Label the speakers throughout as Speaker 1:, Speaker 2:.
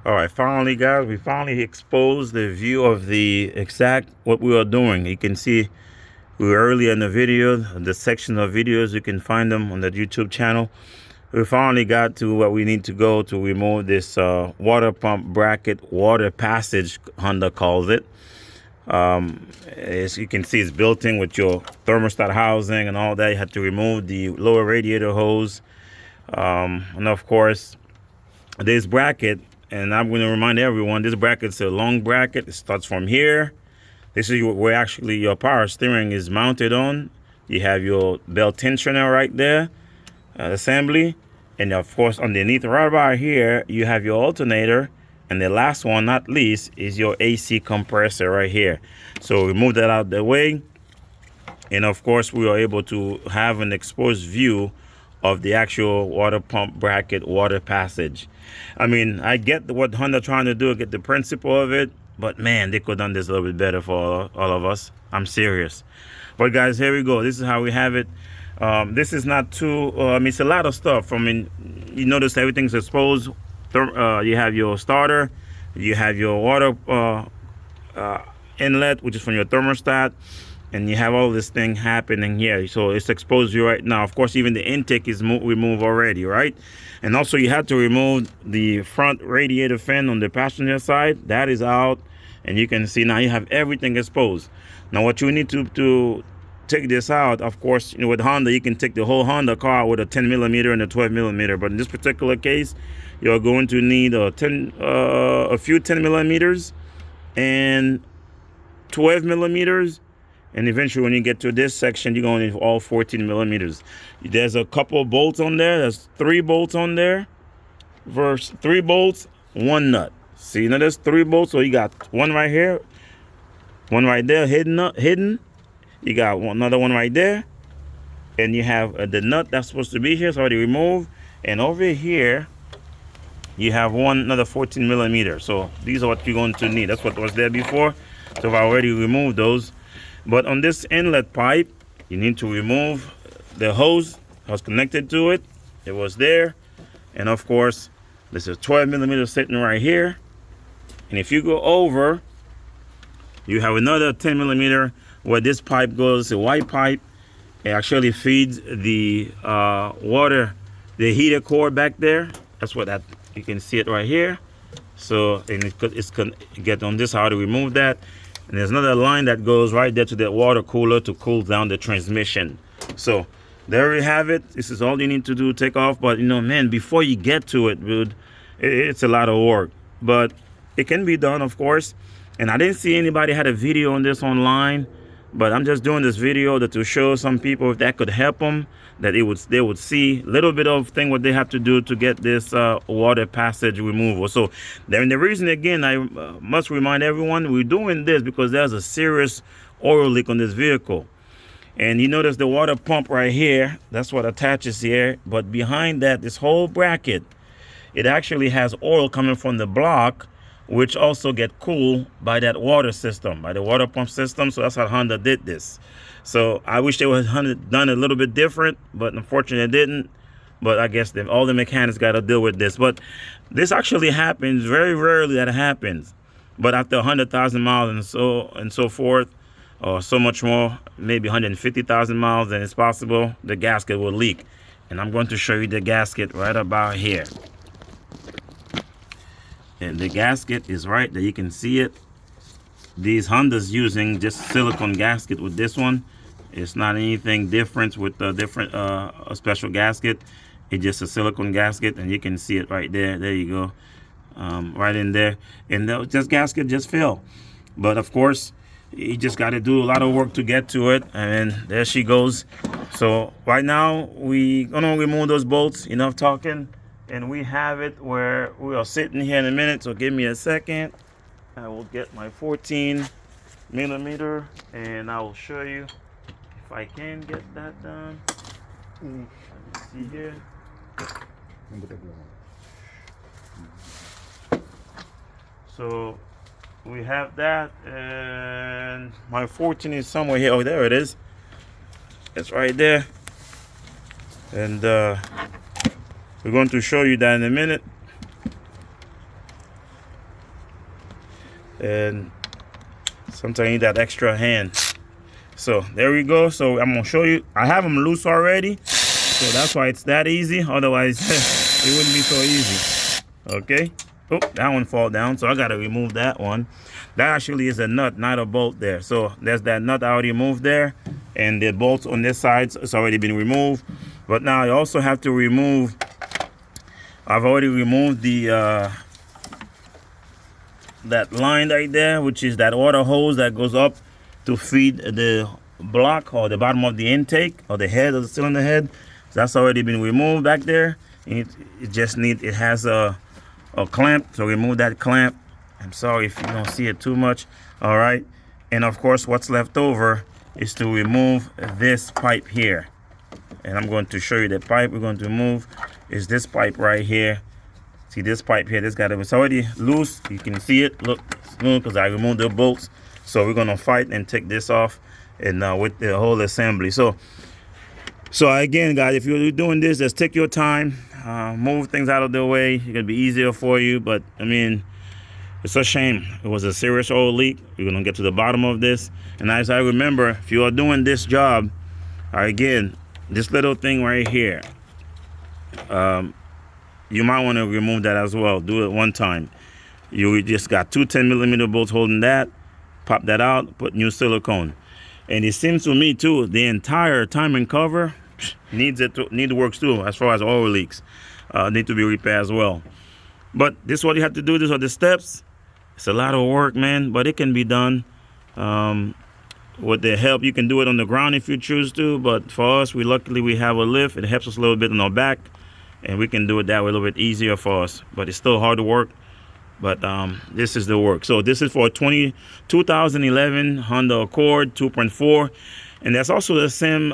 Speaker 1: All right, finally, guys, we finally exposed the view of the exact what we are doing. You can see we were earlier in the video, the section of videos, you can find them on the YouTube channel. We finally got to what we need to go to remove this water pump bracket water passage, Honda calls it. As you can see, it's built in with your thermostat housing and all that. You have to remove the lower radiator hose. And of course, this bracket, and I'm going to remind everyone, this bracket's a long bracket. It starts from here. This is where actually your power steering is mounted on. You have your belt tensioner right there, assembly. And of course, underneath right about here, you have your alternator. And the last one, not least, is your AC compressor right here. So remove that out of the way. And of course, we are able to have an exposed view of the actual water pump bracket water passage. I mean, I get what Honda trying to do, get the principle of it, but man, they could have done this a little bit better for all of us. I'm serious. But guys, here we go. This is how we have it. This is not too, I mean, it's a lot of stuff. I mean, you notice everything's exposed. You have your starter, you have your water inlet, which is from your thermostat, and you have all this thing happening here. So it's exposed you right now. Of course, even the intake is removed already, right? And also you had to remove the front radiator fan on the passenger side. That is out, and you can see now you have everything exposed. Now what you need to take this out, of course, you know, with Honda, you can take the whole Honda car with a 10 millimeter and a 12 millimeter. But in this particular case, you're going to need a few 10 millimeters and 12 millimeters. And eventually when you get to this section, you're going to need all 14 millimeters. There's a couple of bolts on there. There's 3 bolts on there. Verse 3 bolts, 1 nut. See, now there's 3 bolts. So you got one right here, one right there, hidden. You got another one right there. And you have the nut that's supposed to be here. It's already removed. And over here, you have another 14 millimeters. So these are what you're going to need. That's what was there before. So I've already removed those. But on this inlet pipe, you need to remove the hose that was connected to it. It was there. And of course, this is 12 millimeters sitting right here. And if you go over, you have another 10 millimeter where this pipe goes, a white pipe. It actually feeds the water, the heater core back there. That's what that, you can see it right here. So, and it's get on this, how to remove that. And there's another line that goes right there to the water cooler to cool down the transmission. So there you have it. This is all you need to do, take off. But you know, man, before you get to it, dude, it's a lot of work. But it can be done, of course. And I didn't see anybody had a video on this online. But I'm just doing this video to show some people if that could help them, that they would see a little bit of thing what they have to do to get this water passage removal. So then the reason, again, I must remind everyone, we're doing this because there's a serious oil leak on this vehicle. And you notice the water pump right here, that's what attaches here. But behind that, this whole bracket, it actually has oil coming from the block, which also get cooled by that water system, by the water pump system. So that's how Honda did this. So I wish they would have done it a little bit different, but unfortunately it didn't. But I guess all the mechanics got to deal with this. But this actually happens, very rarely that happens. But after 100,000 miles and so forth, or so much more, maybe 150,000 miles, then it's possible the gasket will leak. And I'm going to show you the gasket right about here. And the gasket is right there, you can see it. These Hondas using just silicone gasket with this one. It's not anything different with a different a special gasket. It's just a silicone gasket, and you can see it right there. There you go, right in there. And this gasket just fell. But of course, you just got to do a lot of work to get to it. And there she goes. So right now we gonna remove those bolts. Enough talking. And we have it where we are sitting here in a minute, so give me a second. I will get my 14 millimeter and I will show you if I can get that done. Let me see here. So we have that, and my 14 is somewhere here. Oh, there it is. It's right there. And we're going to show you that in a minute. and sometimes you need that extra hand. So there we go. So I'm gonna show you. I have them loose already, so that's why it's that easy. Otherwise it wouldn't be so easy. Okay. Oh, that one fall down, so I gotta remove that one. That actually is a nut, not a bolt there. So there's that nut I already removed there, and the bolts on this side, it's already been removed. But now I also have to remove, I've already removed the that line right there, which is that water hose that goes up to feed the block or the bottom of the intake or the head of the cylinder head. So that's already been removed back there. It just needs, it has a clamp, so remove that clamp. I'm sorry if you don't see it too much. All right, and of course what's left over is to remove this pipe here, and I'm going to show you the pipe we're going to remove is this pipe right here. See this pipe here, this guy, it's already loose. You can see it, look, smooth, because I removed the bolts. So we're gonna fight and take this off, and with the whole assembly. So again, guys, if you're doing this, just take your time, move things out of the way. It's gonna be easier for you. But I mean, it's a shame. It was a serious oil leak. We're gonna get to the bottom of this. And as I remember, if you are doing this job, again, this little thing right here, you might want to remove that as well. Do it one time. You just got two 10mm bolts holding that. Pop that out, put new silicone. And it seems to me too, the entire timing cover needs works too, as far as oil leaks need to be repaired as well. But this is what you have to do. These are the steps. It's a lot of work, man, but it can be done. With the help, you can do it on the ground if you choose to, but for us, luckily we have a lift. It helps us a little bit on our back, and we can do it that way a little bit easier for us. But it's still hard to work. But this is the work. So this is for a 2011 Honda Accord 2.4, and that's also the same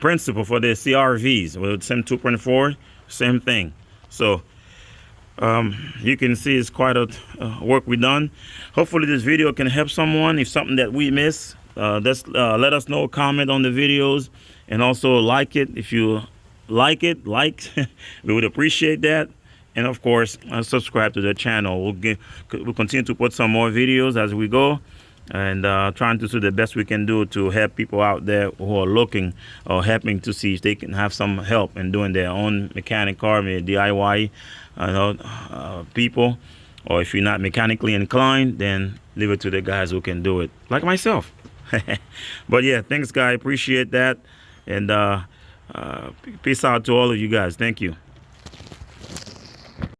Speaker 1: principle for the CRVs with the same 2.4, same thing. So you can see it's quite a work we done. Hopefully this video can help someone. If something that we miss, let us know, comment on the videos, and also like it if you like it. We would appreciate that. And of course, subscribe to the channel. We'll continue to put some more videos as we go, and trying to do the best we can do to help people out there who are looking or helping to see if they can have some help in doing their own mechanic car, maybe DIY people. Or if you're not mechanically inclined, then leave it to the guys who can do it, like myself. But yeah, thanks guys, appreciate that. And peace out to all of you guys. Thank you.